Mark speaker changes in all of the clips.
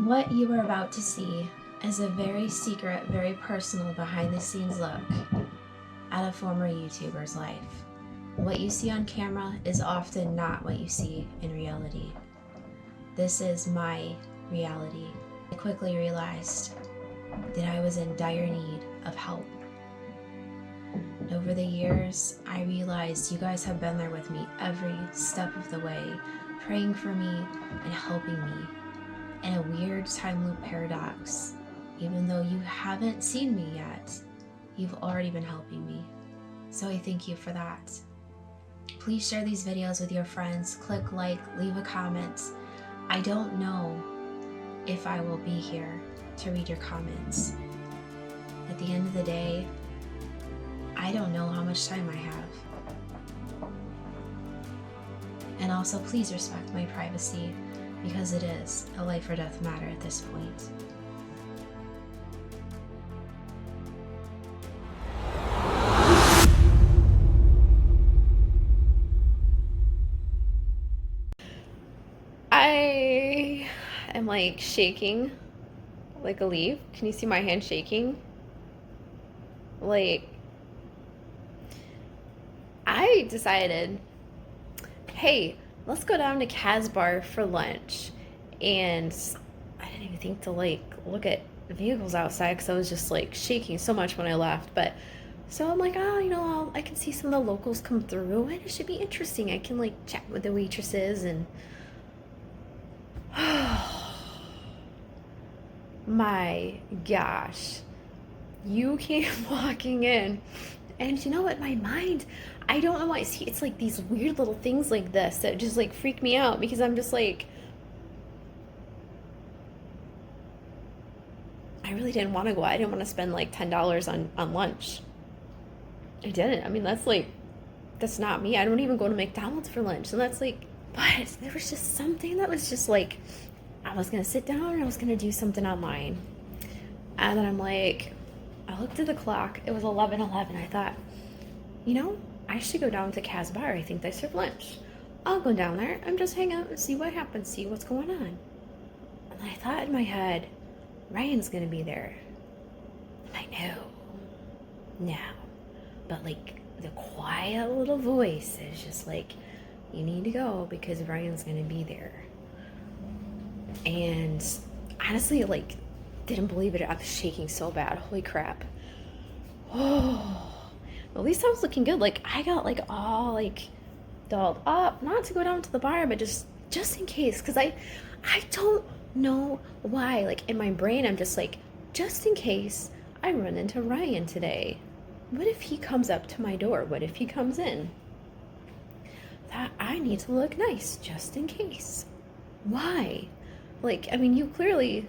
Speaker 1: What you are about to see is a very secret, very personal behind-the-scenes look at a former YouTuber's life. What you see on camera is often not what you see in reality. This is my reality. I quickly realized that I was in dire need of help. Over the years, I realized you guys have been there with me every step of the way, praying for me and helping me. In a weird time loop paradox, even though you haven't seen me yet, you've already been helping me. So I thank you for that. Please share these videos with your friends, click like, leave a comment. I don't know if I will be here to read your comments. At the end of the day, I don't know how much time I have. And also, please respect my privacy, because it is a life or death matter at this point. I am like shaking like a leaf. Can you see my hand shaking? Like, I decided, hey, let's go down to Casbar for lunch. And I didn't even think to like look at the vehicles outside because I was just like shaking so much when I left. But so I'm like, oh, you know, I can see some of the locals come through and it should be interesting. I can like chat with the waitresses and my gosh, you came walking in. And you know what, my mind, I don't know why, it's like these weird little things like this that just like freak me out, because I'm just like, I really didn't want to go. I didn't want to spend like $10 on lunch. I didn't. I mean, that's not me. I don't even go to McDonald's for lunch. And that's like, but there was just something that was just like, I was going to sit down and I was going to do something online. And then I'm like, I looked at the clock. It was 11:11. I thought, you know, I should go down to Casbar. I think they serve lunch. I'll go down there and just hang out and see what happens, see what's going on. And I thought in my head, Ryan's gonna be there. I know. No. But like the quiet little voice is just like, you need to go because Ryan's gonna be there. And honestly, like, didn't believe it. I was shaking so bad. Holy crap. Oh, at least I was looking good. Like, I got like all like dolled up, not to go down to the bar, but just in case, because I don't know why. Like in my brain, I'm just like, just in case I run into Ryan today. What if he comes up to my door? What if he comes in? That I need to look nice just in case. Why? Like, I mean, you clearly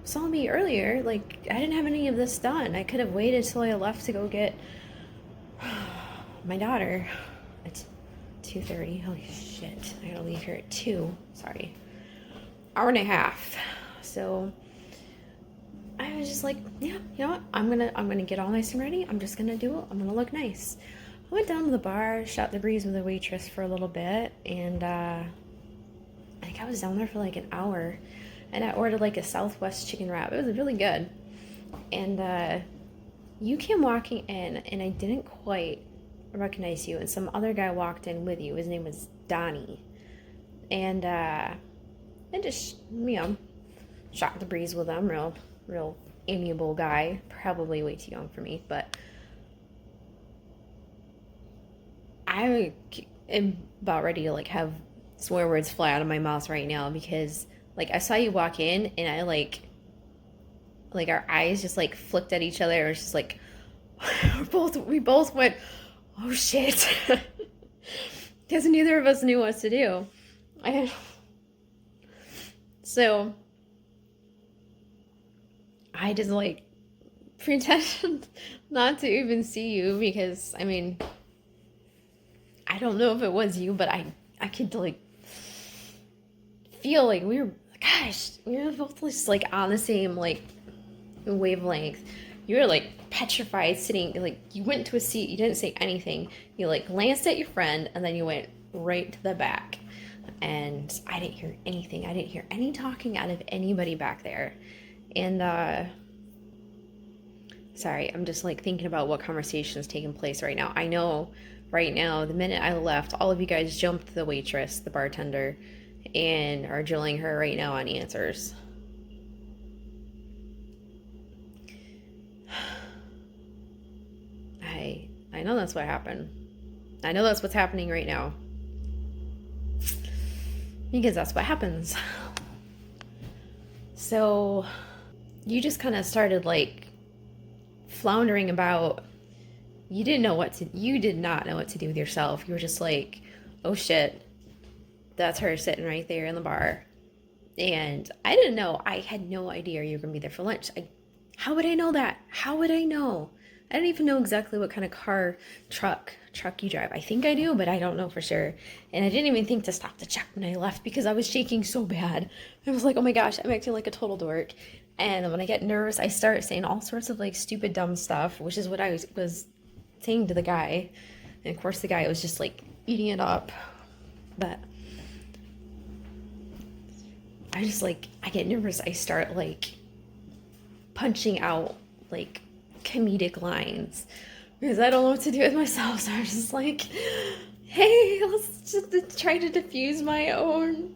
Speaker 1: saw me earlier. Like, I didn't have any of this done. I could have waited till I left to go get my daughter at 2:30. Holy shit, I gotta leave here at 2. Sorry, hour and a half. So I was just like, yeah, you know what, I'm gonna get all nice and ready. I'm just gonna do it. I'm gonna look nice. I went down to the bar, shot the breeze with the waitress for a little bit, and I think I was down there for like an hour. And I ordered like a Southwest chicken wrap. It was really good. And you came walking in, and I didn't quite recognize you. And some other guy walked in with you. His name was Donnie. And just, you know, shot the breeze with him. Real amiable guy. Probably way too young for me. But I am about ready to like have swear words fly out of my mouth right now, because like I saw you walk in and I like our eyes just like flicked at each other. It was just like we both went, oh shit, because neither of us knew what to do. So I just like pretended not to even see you, because I mean, I don't know if it was you, but I could like feel like we were both just like on the same like wavelength. You were like petrified, sitting like, you went to a seat, you didn't say anything, you like glanced at your friend, and then you went right to the back. and I didn't hear anything. I didn't hear any talking out of anybody back there. And sorry, I'm just like thinking about what conversation is taking place right now. I know right now, the minute I left, all of you guys jumped the waitress, the bartender, and are drilling her right now on answers. I know that's what happened. I know that's what's happening right now. Because that's what happens. So you just kind of started like floundering about. You did not know what to do with yourself. You were just like, oh shit, that's her sitting right there in the bar. And I didn't know. I had no idea you were going to be there for lunch. How would I know that? How would I know? I don't even know exactly what kind of truck you drive. I think I do, but I don't know for sure. And I didn't even think to stop to check when I left because I was shaking so bad. I was like, oh my gosh, I'm acting like a total dork. And when I get nervous, I start saying all sorts of like stupid, dumb stuff, which is what I was saying to the guy. And of course, the guy was just like eating it up. But I just like, I get nervous. I start like punching out like comedic lines because I don't know what to do with myself. So I'm just like, hey, let's just try to diffuse my own.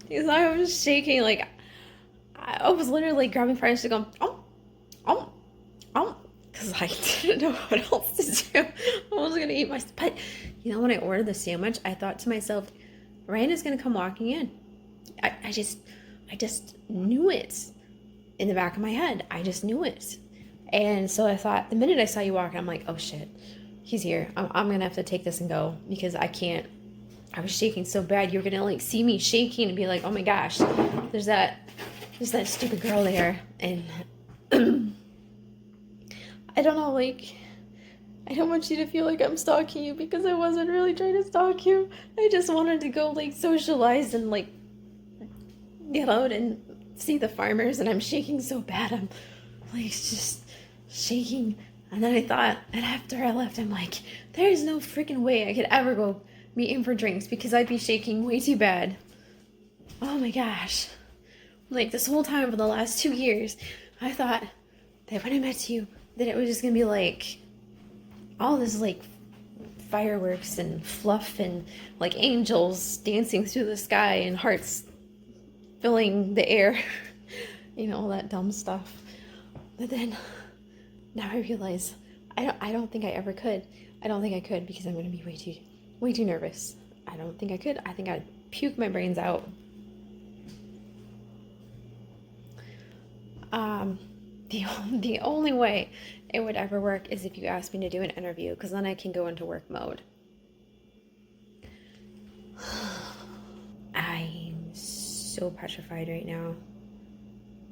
Speaker 1: Because I was shaking, like I was literally like grabbing fries to go, because I didn't know what else to do. I wasn't gonna eat my. But you know, when I ordered the sandwich, I thought to myself, Ryan is gonna come walking in. I just knew it in the back of my head. I just knew it. And so I thought, the minute I saw you walk, I'm like, oh shit, he's here. I'm going to have to take this and go because I can't. I was shaking so bad. You're going to like see me shaking and be like, oh my gosh, there's that stupid girl there. And I don't know, like, I don't want you to feel like I'm stalking you because I wasn't really trying to stalk you. I just wanted to go like socialize and like get out and see the farmers. And I'm shaking so bad. I'm like just shaking. And then I thought, and after I left, I'm like, there's no freaking way I could ever go meet him for drinks because I'd be shaking way too bad. Oh my gosh. Like this whole time for the last 2 years, I thought that when I met you, that it was just gonna be like all this like fireworks and fluff and like angels dancing through the sky and hearts filling the air. You know, all that dumb stuff. But then now I realize I don't think I ever could. I don't think I could because I'm going to be way too nervous. I don't think I could. I think I'd puke my brains out. The only way it would ever work is if you asked me to do an interview because then I can go into work mode. I'm so petrified right now.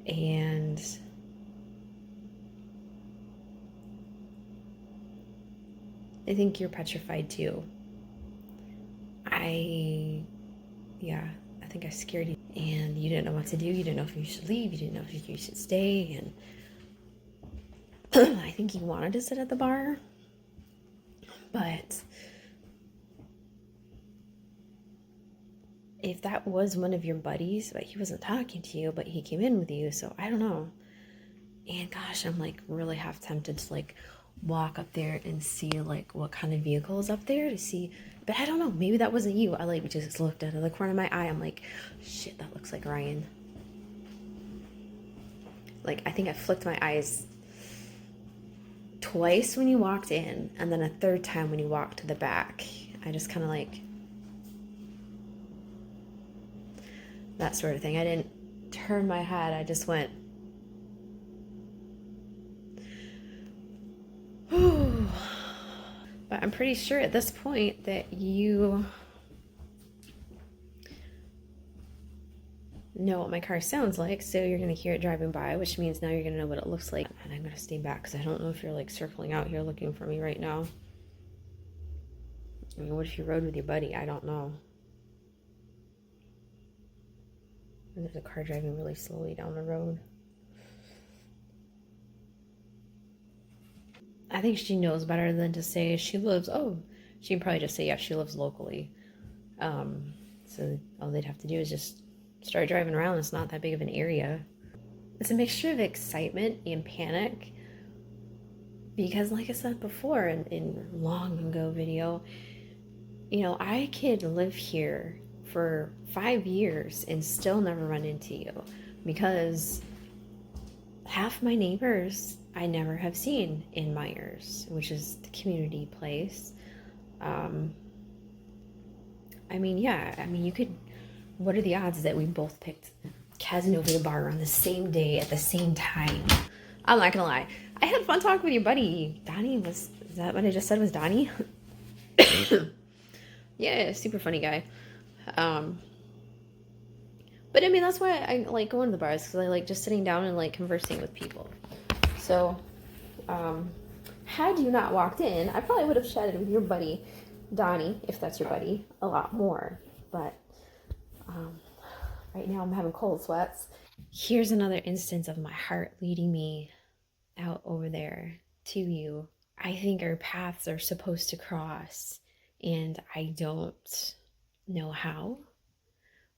Speaker 1: And I think you're petrified too. I think I scared you. And you didn't know what to do. You didn't know if you should leave. You didn't know if you should stay. And I think you wanted to sit at the bar. But if that was one of your buddies, but he wasn't talking to you, but he came in with you, so I don't know. And gosh, I'm like really half tempted to like walk up there and see like what kind of vehicle is up there to see, but I don't know, maybe that wasn't you. I like just looked out of the corner of my eye. I'm like, shit, that looks like Ryan. Like I think I flicked my eyes twice when you walked in, and then a third time when you walked to the back. I just kind of like that sort of thing. I didn't turn my head. I just went, whew. But I'm pretty sure at this point that you know what my car sounds like, so you're going to hear it driving by, which means now you're going to know what it looks like. And I'm going to stay back because I don't know if you're like circling out here looking for me right now. I mean, what if you rode with your buddy? I don't know. And there's a car driving really slowly down the road. I think she knows better than to say she lives, she can probably just say, yeah, she lives locally. So So all they'd have to do is just start driving around. It's not that big of an area. It's a mixture of excitement and panic because, like I said before in long ago video, you know, I could live here for 5 years and still never run into you because half my neighbors I never have seen in Myers, which is the community place. I mean, yeah, I mean, you could, what are the odds that we both picked Casanova Bar on the same day at the same time? I'm not gonna lie. I had fun talking with your buddy. Donnie is that what I just said was Donnie? Yeah, super funny guy. But I mean, that's why I like going to the bars, because I like just sitting down and like conversing with people. So, had you not walked in, I probably would have chatted with your buddy, Donnie, if that's your buddy, a lot more. But right now I'm having cold sweats. Here's another instance of my heart leading me out over there to you. I think our paths are supposed to cross, and I don't know how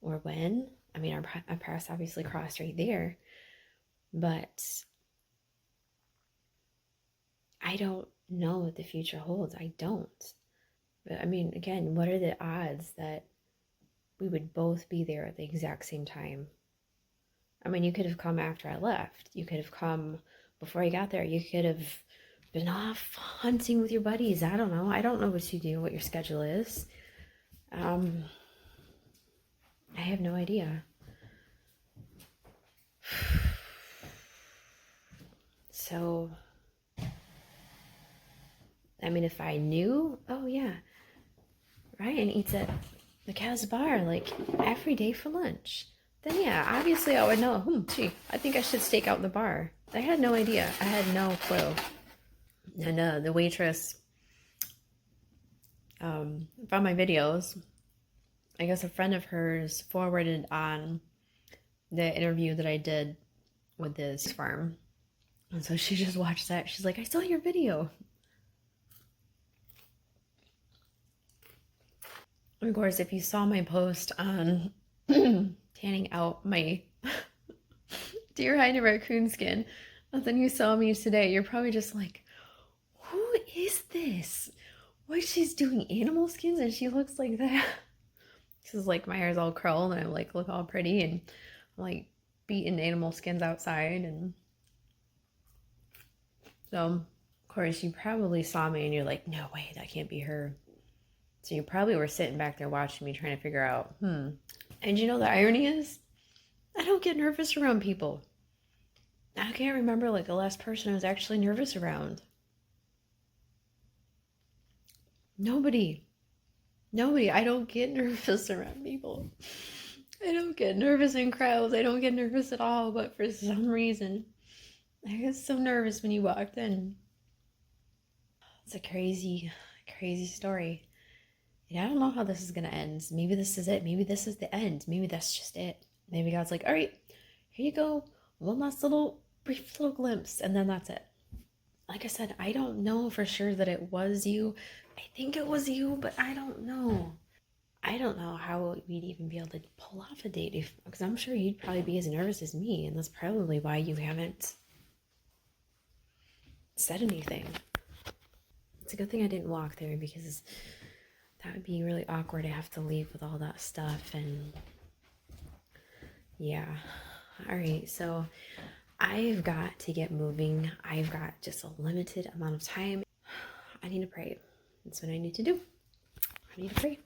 Speaker 1: or when. I mean, our paths obviously crossed right there, but I don't know what the future holds. I don't. But I mean, again, what are the odds that we would both be there at the exact same time? I mean, you could have come after I left. You could have come before I got there. You could have been off hunting with your buddies. I don't know. I don't know what you do, what your schedule is. I have no idea. So, I mean, if I knew, oh yeah, Ryan eats at the Cow's Bar like every day for lunch, then yeah, obviously I would know, gee, I think I should stake out the bar. I had no idea. I had no clue. And the waitress found my videos. I guess a friend of hers forwarded on the interview that I did with this farm. And so she just watched that. She's like, I saw your video. Of course, if you saw my post on tanning out my deer hide and raccoon skin, and then you saw me today, you're probably just like, who is this? Why she's doing animal skins and she looks like that? Because like my hair's all curled and I like look all pretty and I'm like beating animal skins outside. And so of course you probably saw me and you're like, no way, that can't be her. So you probably were sitting back there watching me trying to figure out, And you know the irony is, I don't get nervous around people. I can't remember like the last person I was actually nervous around. Nobody. I don't get nervous around people. I don't get nervous in crowds. I don't get nervous at all. But for some reason, I got so nervous when you walked in. It's a crazy, crazy story. And I don't know how this is going to end. Maybe this is it. Maybe this is the end. Maybe that's just it. Maybe God's like, all right, here you go. One last brief little glimpse. And then that's it. Like I said, I don't know for sure that it was you. I think it was you, but I don't know. I don't know how we'd even be able to pull off a date, because I'm sure you'd probably be as nervous as me, and that's probably why you haven't said anything. It's a good thing I didn't walk there, because that would be really awkward to have to leave with all that stuff. And yeah. All right, so I've got to get moving. I've got just a limited amount of time. I need to pray. That's what I need to do. I need to pray.